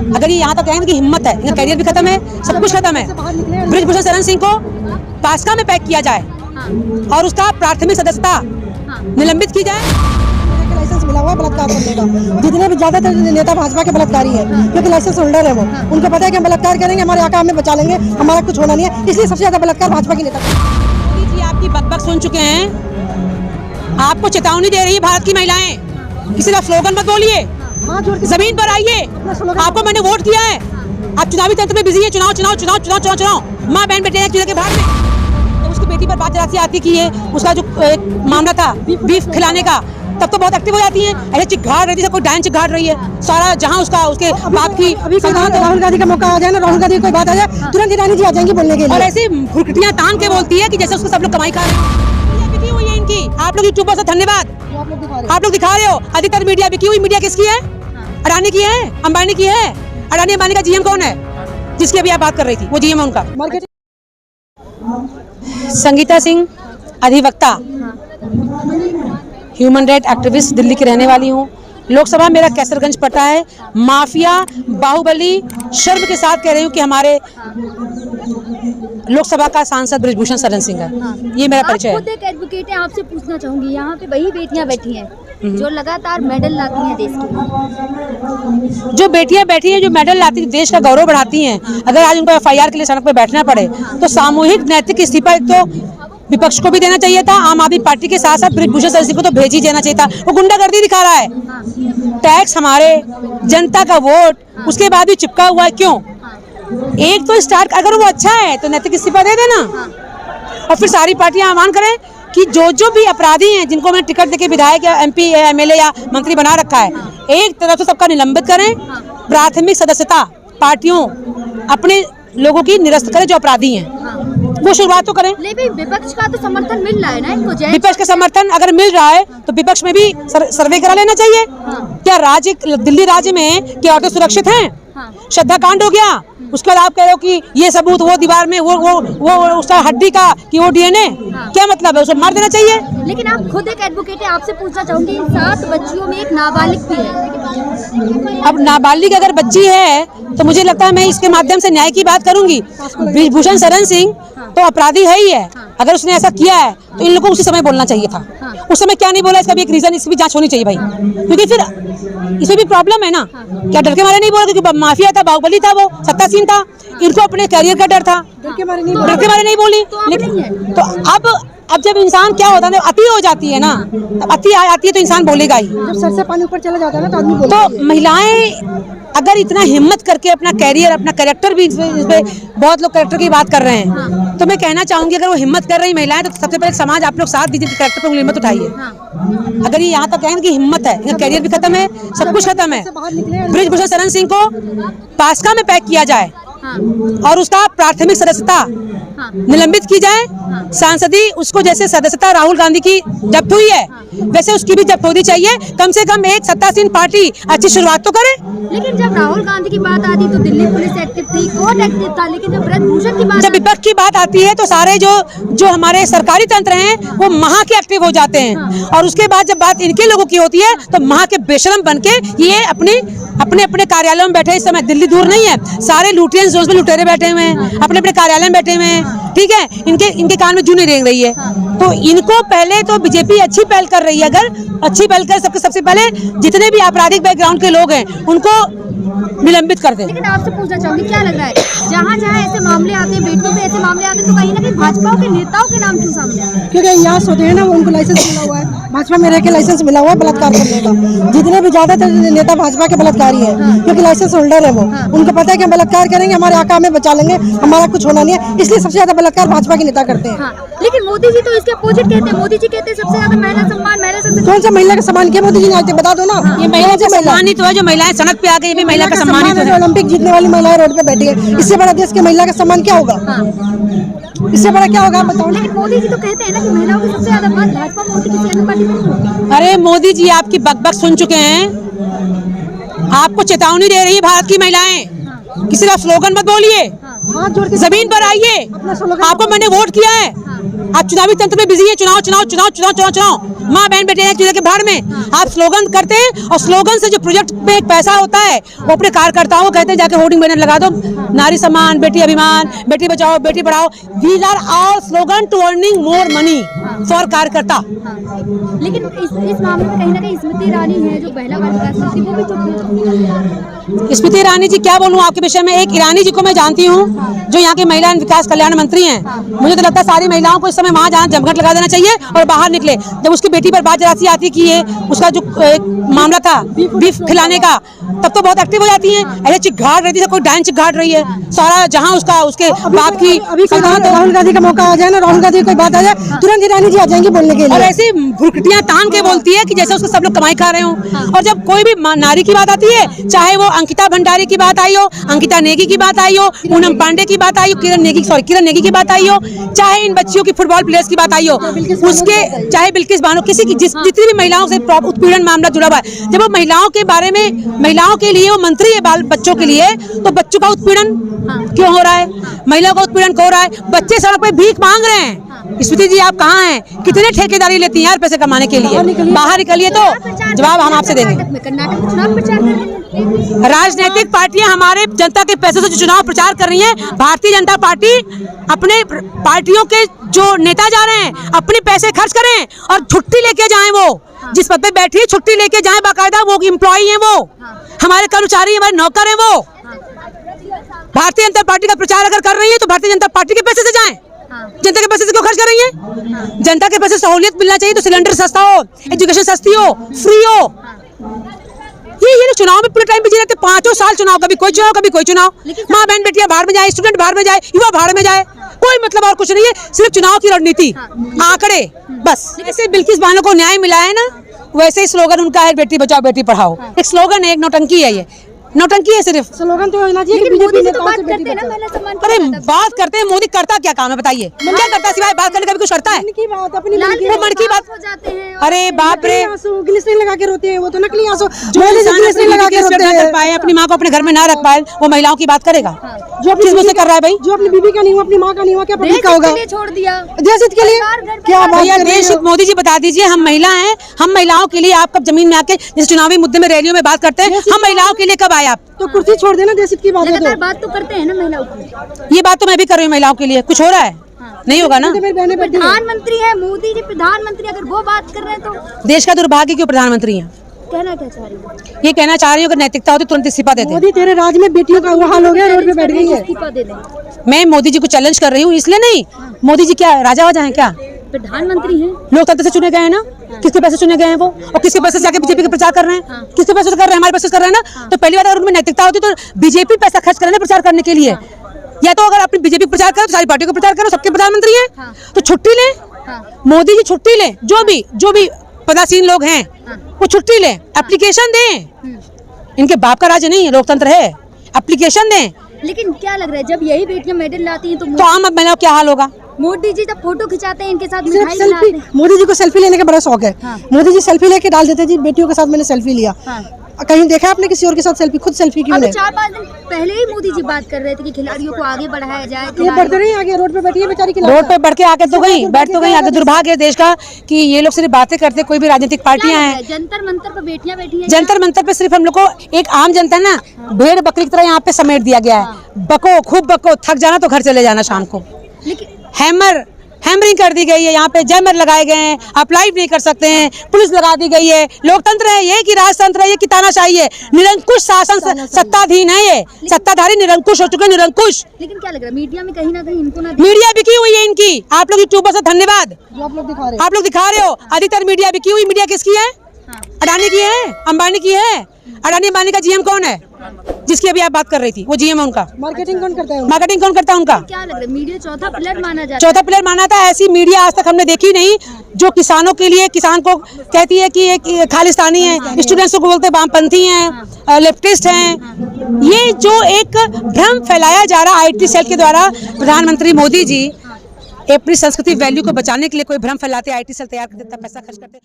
अगर ये यहाँ तक आएंगे कि हिम्मत है, इनका करियर भी खत्म है, सब कुछ खत्म है। बृजभूषण शरण सिंह को पास्का में पैक किया जाए और उसका प्राथमिक सदस्यता निलंबित की जाए। लाइसेंस मिला हुआ है बलात्कार करने का। जितने भी ज्यादातर नेता भाजपा के बलात्कारी है, क्योंकि लाइसेंस होल्डर है वो, उनको पता है कि हम बलात्कार करेंगे, हमारे आका हमें बचा लेंगे, हमारा कुछ होना नहीं है, इसलिए सबसे ज्यादा बलात्कार भाजपा के नेता। मोदी जी आपकी बकबक सुन चुके हैं, आपको चेतावनी दे रही है भारत की महिलाएं, किसी का स्लोगन मत बोलिए, जमीन पर आइए। आपको मैंने वोट किया है, आप चुनावी तंत्र में बिजी है, चुनाव चुनाव चुनाव चुनाव चुनाव चुनाव माँ बहन बेटे चुनाव के भाग में। तो उसकी बेटी पर बात जरा सी आती कि ये उसका जो एक मामला था बीफ खिलाने का, तब तो बहुत एक्टिव हो जाती है, ऐसे चिघाड़ रही है, कोई डायन चिघाड़ रही है सारा जहां उसका उसके बाप की। अभी राहुल गांधी का मौका आ जाए ना, राहुल गांधी कोई बात आ जाए, तुरंत ईरानी जी आ जाएंगी बोलने के लिए, और ऐसे फुर्कटियां तान के बोलती है कि जैसे उसको सब लोग कमाई खा रहे हैं। बिकी हुई है इनकी, आप लोग यूट्यूबर से धन्यवाद, आप लोग दिखा रहे हो। अधिकतर मीडिया बिकी हुई मीडिया किसकी है? अडानी की है, अंबानी की है। अडानी अंबानी का जीएम कौन है जिसकी अभी आप बात कर रही थी? वो जीएम है उनका। संगीता सिंह, अधिवक्ता, ह्यूमन राइट एक्टिविस्ट, दिल्ली की रहने वाली हूँ। लोकसभा मेरा कैसरगंज पटा है। माफिया बाहुबली शर्म के साथ कह रही हूँ कि हमारे लोकसभा का सांसद बृजभूषण शरण सिंह है। ये मेरा परिचय है। आप खुद एक एडवोकेट हैं, आपसे पूछना चाहूंगी, यहाँ पे वही बेटियां बैठी हैं जो लगातार मेडल लाती हैं देश के लिए। जो बेटियां बैठी हैं जो मेडल लाती हैं, देश का गौरव बढ़ाती हैं, अगर आज उनको एफआईआर के लिए सड़क पर बैठना पड़े तो सामूहिक नैतिक इस्तीफा एक तो विपक्ष को भी देना चाहिए था, आम आदमी पार्टी के साथ साथ बृजभूषण शरण सिंह को तो भेज ही देना चाहिए था। वो गुंडागर्दी दिखा रहा है, टैक्स हमारे, जनता का वोट, उसके बाद भी चिपका हुआ है। क्यों? एक तो स्टार्ट, अगर वो अच्छा है तो नैतिक इस्तीफा दे देना और फिर सारी पार्टियां आह्वान करें कि जो भी अपराधी हैं, जिनको मैंने टिकट देके विधायक या एमपी या एमएलए या मंत्री बना रखा है, एक तरफ से सबका निलंबित करें, प्राथमिक सदस्यता पार्टियों अपने लोगों की निरस्त करें जो अपराधी हैं, वो शुरुआत तो करें। लेकिन विपक्ष का तो समर्थन मिल रहा है ना इनको। विपक्ष का समर्थन अगर मिल रहा है तो विपक्ष में भी सर्वे करा लेना चाहिए। क्या राज्य, दिल्ली राज्य में क्या औरतें सुरक्षित हैं? श्रद्धा कांड हो गया, उसके बाद आप कह रहे हो कि ये सबूत, वो दीवार में वो उसका हड्डी का कि वो डीएनए, क्या मतलब है? उसको मार देना चाहिए। लेकिन आप खुद एक एडवोकेट है, आपसे पूछना चाहूंगी, 7 बच्चियों में एक नाबालिग भी है। अब नाबालिग अगर बच्ची है तो मुझे लगता है मैं इसके माध्यम से न्याय की बात करूंगी। बृजभूषण शरण सिंह तो अपराधी है ही है, अगर उसने ऐसा किया है तो इन लोगों को उसी समय बोलना चाहिए था। उस समय क्या नहीं बोला, इसका भी एक रीजन, इसकी भी जांच होनी चाहिए भाई, क्योंकि फिर इसमें भी प्रॉब्लम है ना। क्या डर के मारे नहीं बोला? क्योंकि माफिया था, बाहुबली था, वो सत्तासीन था, इनको अपने करियर का डर था, डर के मारे नहीं बोली। लेकिन तो अब जब इंसान क्या होता है ना, अति हो जाती है ना, तब अति आ जाती है तो इंसान बोलेगा ही। जब सर से पानी ऊपर चला जाता है ना तो आदमी बोलता है। तो महिलाएं अगर इतना हिम्मत करके अपना कैरियर, अपना कैरेक्टर भी, इसमें बहुत लोग कैरेक्टर की बात कर रहे हैं, तो मैं कहना चाहूंगी अगर वो हिम्मत कर रही महिलाएं तो सबसे पहले समाज आप लोग साथ दीजिए, कैरेक्टर पर हिम्मत उठाइए। अगर ये यहाँ तक आएंगे कि हिम्मत है, इनका करियर भी खत्म है, सब कुछ खत्म है। बृजभूषण शरण सिंह को पास्का में पैक किया जाए और उसका प्राथमिक सदस्यता निलंबित की जाए। सांसदी उसको जैसे सदस्यता राहुल गांधी की जब्त हुई है वैसे उसकी भी जब्त होनी चाहिए। कम से कम एक सत्तासीन पार्टी अच्छी शुरुआत तो करे। लेकिन जब राहुल गांधी की बात आती तो दिल्ली पुलिस एक्टिव थी, कोर्ट एक्टिव था, लेकिन जब बृजभूषण की बात, जब विपक्ष की बात आती है तो सारे जो हमारे सरकारी तंत्र हैं वो महा के एक्टिव हो जाते हैं, और उसके बाद जब बात इनके लोगों की होती है तो महा के बेशरम बन के ये अपने कार्यालयों में बैठे। इस समय दिल्ली दूर नहीं है, सारे लुटियंस जोन में लुटेरे बैठे हुए हैं, अपने कार्यालय में बैठे हुए हैं, ठीक है। इनके कान में जू नहीं रेंग रही है, तो इनको पहले तो बीजेपी अच्छी पहल कर रही है। अगर अच्छी पहल कर सबसे पहले जितने भी आपराधिक बैकग्राउंड के लोग हैं उनको निलंबित कर दे। लेकिन आपसे पूछना चाहूंगी, क्या लग रहा है जहाँ जहाँ ऐसे मामले आते हैं, बेटियों पे ऐसे मामले आते हैं, तो कहीं ना कहीं भाजपा के नेताओं के नाम क्यों सामने आते हैं? क्योंकि यहाँ होते हैं ना, उनको लाइसेंस मिला हुआ है, भाजपा में रह के लाइसेंस मिला हुआ है बलात्कार करने का। जितने भी ज्यादातर नेता भाजपा के बलात्कारी है, क्योंकि लाइसेंस होल्डर है वो, उनको पता है कि हम बलात्कार करेंगे, हमारे आका हमें बचा लेंगे, हमारा कुछ होना नहीं है, इसलिए सबसे ज्यादा बलात्कार भाजपा के नेता करते हैं। लेकिन मोदी जी तो इसके अपोजिट कहते हैं। मोदी जी कहते हैं सबसे ज्यादा महिला सम्मान, महिला सशक्तिकरण। कौन सा महिला का सम्मान किया मोदी जी ने? आज बता दो ना। ये महिला का सम्मान ही तो है, जो महिलाएं सड़क पे आ गई, ये भी महिला का सम्मान ही तो है। ओलंपिक जीतने वाली महिलाएं रोड पे बैठी है, इससे बड़ा देश के महिला का सम्मान क्या होगा? इससे बड़ा क्या होगा बताओ। लेकिन मोदी जी तो कहते हैं ना कि महिलाओं की सबसे ज्यादा बात भाजपा में होती, किसी अन्य पार्टी में नहीं होती। अरे मोदी जी आपकी बकबक सुन चुके हैं, आपको चेतावनी दे रही है भारत की महिलाएं, किसी का स्लोगन मत बोलिए, जमीन पर आइए। आपको मैंने वोट किया है, आप चुनावी तंत्र में बिजी है, चुनाव चुनाव चुनाव चुनाव चुनाव चुनाव, माँ बहन बेटे हैं चूल्हे के भाड़ में। आप स्लोगन करते हैं और स्लोगन से जो प्रोजेक्ट पे एक पैसा होता है वो अपने कार्यकर्ताओं को कहते हैं जाके होर्डिंग बैनर लगा दो, नारी सम्मान, बेटी अभिमान, बेटी Bachao Beti Padhao. These are all slogan to earning more money for karyakarta. लेकिन इस मामले में कहीं ना कहीं स्मृति ईरानी है जो महिला बाल विकास मंत्री, वो भी चुप है। स्मृति ईरानी जी क्या बोलूं आपके विषय में, एक ईरानी जी को मैं जानती हूं जो यहाँ के महिला विकास कल्याण मंत्री हैं। मुझे तो लगता है सारी महिलाओं को इस समय वहाँ जाना जमघट लगा देना चाहिए और बाहर निकले। जब उसकी बेटी पर बात जरासी आती कि ये उसका जो एक मामला था बीफ खिलाने का, तब तो बहुत एक्टिव हो जाती हैं। ऐसे चिघाड़ रही थी, कोई डायन चिघाड़ रही है सारा जहाँ उसका उसके बाप की। अभी राहुल गांधी का मौका आ जाए ना, राहुल गांधी कोई बात आ जाए तुरंत ईरानी जी आ जाएंगी बोलने के और लिए। ऐसे भुरकटियां तान के बोलती है कि जैसे उसको सब लोग कमाई खा रहे हो। और जब कोई भी नारी की बात आती है, चाहे वो अंकिता भंडारी की बात आई हो, अंकिता नेगी की बात आई हो, पूनम पांडे की बात आई हो, किरण नेगी की बात आई हो, चाहे इन बच्चियों की फुटबॉल प्लेयर्स की बात आई हो, उसके चाहे बिल्किस बानो, किसी की जितनी भी महिलाओं से उत्पीड़न मामला जुड़ा हुआ है, जब वो महिलाओं के बारे में, महिलाओं के लिए वो मंत्री है बाल बच्चों के लिए, तो बच्चों का उत्पीड़न क्यों हो रहा है, महिलाओं का उत्पीड़न क्यों हो रहा है? बच्चे सड़क पे भीख मांग रहे हैं। स्मृति जी आप कहाँ हैं? कितने ठेकेदारी लेती हैं यार पैसे कमाने के लिए? बाहर निकलिए तो जवाब हम आपसे देंगे। कर्नाटक में चुनाव प्रचार कर रही है। राजनीतिक पार्टियां हमारे जनता के पैसे से जो चुनाव प्रचार कर रही हैं, भारतीय जनता पार्टी अपने पार्टियों के जो नेता जा रहे हैं अपने पैसे खर्च करें और छुट्टी लेके जाएं। वो जिस पद पे बैठी है छुट्टी लेके जाएं, बाकायदा वो एम्प्लॉई हैं, वो हमारे कर्मचारी, हमारे नौकर हैं। वो भारतीय जनता पार्टी का प्रचार अगर कर रही है तो भारतीय जनता पार्टी के पैसे से जाएं। जनता के पैसे से क्यों खर्च कर रही है? जनता के पैसे सहूलियत मिलना चाहिए, तो सिलेंडर सस्ता हो, एजुकेशन सस्ती हो, फ्री हो। ये चुनाव में पूरे टाइम बिजी रहते, 5 साल चुनाव, कभी कोई चुनाव कभी कोई चुनाव। माँ बहन बेटियां बाहर में जाए, स्टूडेंट बाहर में जाए, युवा बाहर में जाए, कोई मतलब और कुछ नहीं है, सिर्फ चुनाव की रणनीति, आंकड़े बस। जैसे बिल्किस बानो को न्याय मिला है ना, वैसे ही स्लोगन उनका है बेटी बचाओ बेटी पढ़ाओ। एक स्लोगन है, एक नौटंकी है, ये नौटंकी है सिर्फ। स्लोगन तो होना चाहिए कि लेकिन मोदी बीजेपी जी तो बात करते हैं ना महिला सम्मान की। अरे बात करते हैं, मोदी करता क्या काम है बताइए? क्या करता है सिवाय बात करने का? भी कुछ करता है? की बात अपनी लाल वो मन की बात हो जाते हैं। अरे बाप रे, ग्लिसरीन लगा के रोते हैं, वो तो नकली आंसू जो मोदी जी इंसान ग्लिसरीन लगा के रोते ना कर हैं। पाए, अपनी माँ को अपने घर में ना रख पाए, वो महिलाओं की बात करेगा? जो किस मुझसे कर रहा है भाई? जो अपनी बीबी का नहीं हुआ, अपनी माँ का नहीं हुआ, क्या पब्लिक का होगा? देश छोड़ दिया, देश हित के लिए क्या बात भैया कर रहे देश हो? हित मोदी जी बता दीजिए, हम महिला हैं, हम महिलाओं के लिए आप कब जमीन में आके जैसे चुनावी मुद्दे में रैलियों में बात करते हैं, हम महिलाओं के लिए कब आए आप? तो कुर्सी छोड़ देना, देश हित की बात है लगातार तो। बात तो करते हैं ना महिलाओं की। ये बात तो मैं भी कर रही हूँ महिलाओं के लिए, कुछ हो रहा है? नहीं होगा ना। मेरी बहनें बैठी हैं। प्रधानमंत्री है मोदी जी, प्रधानमंत्री, अगर वो बात कर रहे हैं तो देश का दुर्भाग्य क्यों प्रधानमंत्री हैं? कहना क्या चाह रही है? ये कहना चाह रही हूँ, अगर नैतिकता होती तुरंत इस्तीफा देते। मोदी तेरे राज में बेटियों का वो हाल हो गया, रोड पे बैठ गई है। इस्तीफा दे दें। मैं मोदी जी को चैलेंज कर रही हूँ, इसलिए नहीं, मोदी जी क्या राजा वाजा हैं क्या? प्रधानमंत्री हैं, लोकतंत्र से चुने गए हैं ना, किसके पैसे चुने गए हैं वो, और किसके पैसे से जाके बीजेपी का प्रचार कर रहे हैं? किसके पैसे से कर रहे हैं? हमारे पैसे से कर रहे हैं ना। तो पहली बार अगर उनमें नैतिकता होती तो बीजेपी पैसा खर्च करे ना प्रचार करने के लिए, या तो अगर अपनी बीजेपी प्रचार करो तो सारी पार्टियों का प्रचार करो, सबके प्रधानमंत्री हैं तो छुट्टी लें। मोदी जी छुट्टी लें, जो भी पदासीन लोग हैं वो छुट्टी लें, एप्लीकेशन दें। इनके बाप का राज्य नहीं है, लोकतंत्र है, एप्लीकेशन दें। लेकिन क्या लग रहा है जब यही बेटियां मेडल लाती हैं तो आम महिलाओं का क्या हाल होगा? मोदी जी जब फोटो खिंचाते हैं इनके साथ सिर्फ मिठाई सेल्फी, खिलाते हैं। मोदी जी को सेल्फी लेने का बड़ा शौक है। मोदी जी सेल्फी लेके डाल देते हैं, जी बेटियों के साथ मैंने सेल्फी लिया। कहीं देखा आपने किसी और के साथ सेल्फी? खुद सेल्फी क्यों अभी ले? 4-5 दिन पहले ही मोदी जी बात कर रहे थे कि खिलाड़ियों को आगे बढ़ाया जाए। ये बढ़ते नहीं आगे, रोड पे बैठी है बेचारी की रोड पे बढ़ के आके तो गई, बैठ तो गई आगे। दुर्भाग्य है देश का कि ये लोग सिर्फ बातें करते, कोई भी राजनीतिक पार्टियां हैं। जंतर मंतर पर बेटियां बैठी हैं। जंतर मंतर पे सिर्फ हम लोग को एक आम जनता ना भेड़ बकरी की तरह यहाँ पे समेट दिया गया है। बको, खूब बको, थक जाना तो घर चले जाना शाम को। लेकिन हैमरिंग कर दी गई है, यहाँ पे जैमर लगाए गए हैं, आप लाइव नहीं कर सकते हैं, पुलिस लगा दी गई है। लोकतंत्र है ये कि राजतंत्र है ये कि तानाशाही है? निरंकुश शासन सत्ताधीन है, ये सत्ताधारी निरंकुश हो चुके, निरंकुश। लेकिन क्या लग रहा है मीडिया में कहीं ना कहीं इनको ना मीडिया बिकी हुई है इनकी। आप लोग यूट्यूबर से धन्यवाद, जो आप लोग दिखा रहे आप लोग दिखा रहे हो। अधिकतर मीडिया बिकी हुई। मीडिया किसकी है? अडानी की है, अंबानी की है। अडानी अंबानी का जीएम कौन है? जिसकी अभी आप बात कर रही थी, वो जीएम है उनका। मार्केटिंग कौन करता है? मार्केटिंग कौन करता है उनका? क्या लग रहा है मीडिया चौथा प्लेयर माना जाता है? चौथा प्लेयर माना था। ऐसी मीडिया आज तक हमने देखी नहीं जो किसानों के लिए, किसान को कहती है कि ये खालिस्तानी है, स्टूडेंट्स को बोलते वामपंथी हैं, लेफ्टिस्ट हैं। ये जो एक भ्रम फैलाया जा रहा आईटी सेल के द्वारा, प्रधानमंत्री मोदी जी अपनी संस्कृति वैल्यू को बचाने के लिए कोई भ्रम फैलाते, आईटी सेल तैयार कर देता, पैसा खर्च करते।